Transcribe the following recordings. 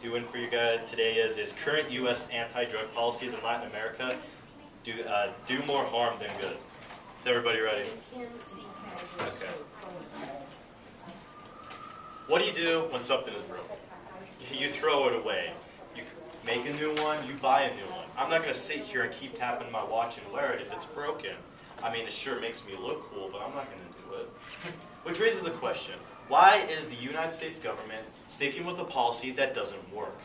doing for you guys today is current U.S. anti-drug policies in Latin America do more harm than good. Is everybody ready? Okay. What do you do when something is broken? You throw it away. You make a new one, you buy a new one. I'm not going to sit here and keep tapping my watch and wear it if it's broken. I mean, it sure makes me look cool, but I'm not going to do it. Which raises the question, why is the United States government sticking with a policy that doesn't work?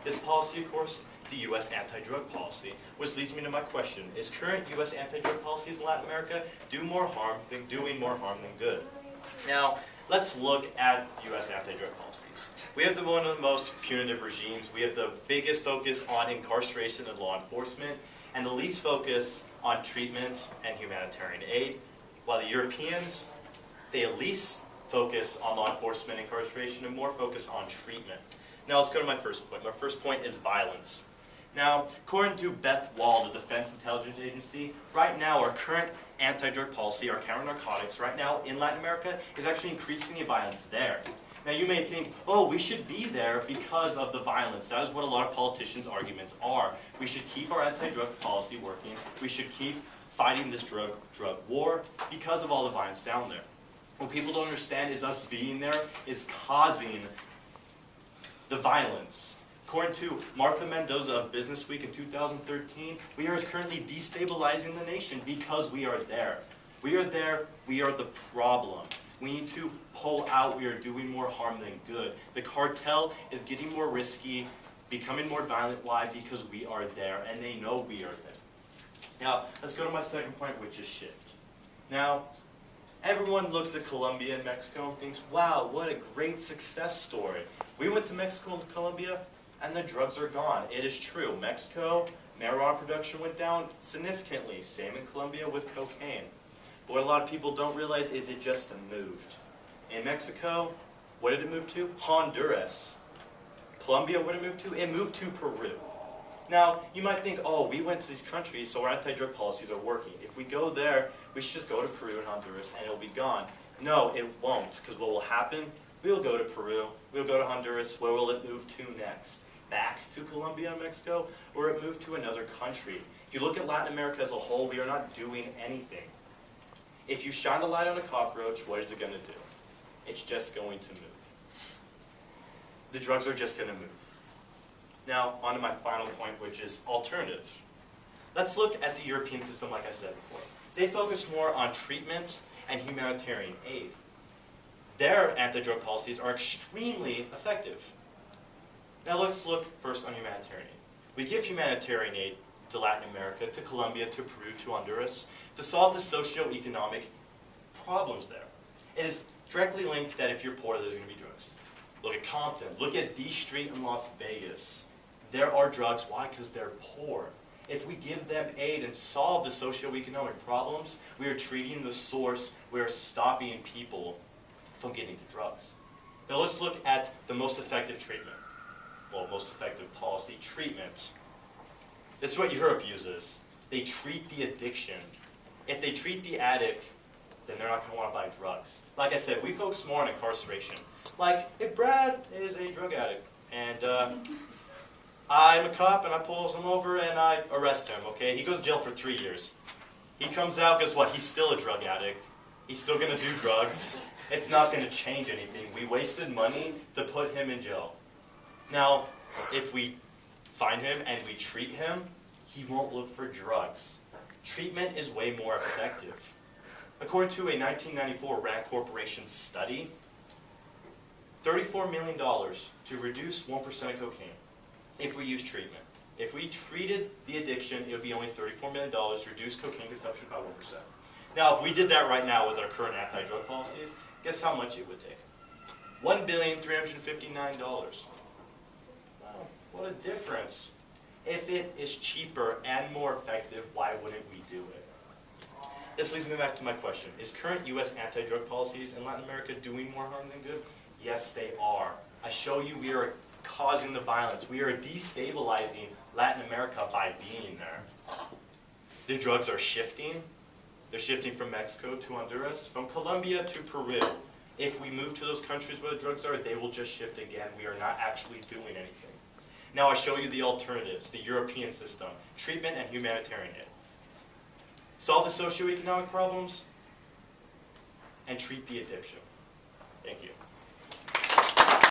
This policy, of course, the U.S. anti-drug policy, which leads me to my question. Is current U.S. anti-drug policies in Latin America doing more harm than good? Now, let's look at U.S. anti-drug policies. We have one of the most punitive regimes. We have the biggest focus on incarceration and law enforcement, and the least focus on treatment and humanitarian aid, while the Europeans, they at least focus on law enforcement, incarceration, and more focus on treatment. Now let's go to my first point. My first point is violence. Now, according to Beth Wall, the Defense Intelligence Agency, right now our current anti-drug policy, our counter-narcotics, right now in Latin America is actually increasing the violence there. Now you may think, oh, we should be there because of the violence. That is what a lot of politicians' arguments are. We should keep our anti-drug policy working. We should keep fighting this drug war because of all the violence down there. What people don't understand is us being there is causing the violence. According to Martha Mendoza of Business Week in 2013, we are currently destabilizing the nation because we are there. We are there, we are the problem. We need to pull out, we are doing more harm than good. The cartel is getting more risky, becoming more violent. Why? Because we are there, and they know we are there. Now, let's go to my second point, which is shift. Now, everyone looks at Colombia and Mexico and thinks, wow, what a great success story. We went to Mexico and Colombia, and the drugs are gone. It is true. Mexico, marijuana production went down significantly. Same in Colombia with cocaine. But what a lot of people don't realize is it just moved. In Mexico, what did it move to? Honduras. Colombia, what did it move to? It moved to Peru. Now, you might think, oh, we went to these countries, so our anti-drug policies are working. If we go there, we should just go to Peru and Honduras, and it'll be gone. No, it won't, because what will happen? We'll go to Peru, we'll go to Honduras. Where will it move to next? Back to Colombia and Mexico, or it moved to another country? If you look at Latin America as a whole, we are not doing anything. If you shine the light on a cockroach, what is it going to do? It's just going to move. The drugs are just going to move. Now, on to my final point, which is alternatives. Let's look at the European system, like I said before. They focus more on treatment and humanitarian aid. Their anti-drug policies are extremely effective. Now let's look first on humanitarian aid. We give humanitarian aid to Latin America, to Colombia, to Peru, to Honduras, to solve the socio-economic problems there. It is directly linked that if you're poor, there's going to be drugs. Look at Compton. Look at D Street in Las Vegas. There are drugs. Why? Because they're poor. If we give them aid and solve the socio-economic problems, we are treating the source. We are stopping people from getting to drugs. Now let's look at the most effective treatment. Well, most effective policy, treatment. This is what Europe uses. They treat the addiction. If they treat the addict, then they're not going to want to buy drugs. Like I said, we focus more on incarceration. Like, if Brad is a drug addict, and I'm a cop, and I pull him over, and I arrest him, okay? He goes to jail for 3 years. He comes out, guess what? He's still a drug addict. He's still going to do drugs. It's not going to change anything. We wasted money to put him in jail. Now, if we find him and we treat him, he won't look for drugs. Treatment is way more effective. According to a 1994 Rand Corporation study, $34 million to reduce 1% of cocaine if we use treatment. If we treated the addiction, it would be only $34 million to reduce cocaine consumption by 1%. Now, if we did that right now with our current anti-drug policies, guess how much it would take? $1,359,000. Wow, what a difference. If it is cheaper and more effective, why wouldn't we do it? This leads me back to my question. Is current U.S. anti-drug policies in Latin America doing more harm than good? Yes, they are. I show you we are causing the violence. We are destabilizing Latin America by being there. The drugs are shifting. They're shifting from Mexico to Honduras, from Colombia to Peru. If we move to those countries where the drugs are, they will just shift again. We are not actually doing anything. Now I show you the alternatives, the European system, treatment and humanitarian aid. Solve the socioeconomic problems and treat the addiction. Thank you.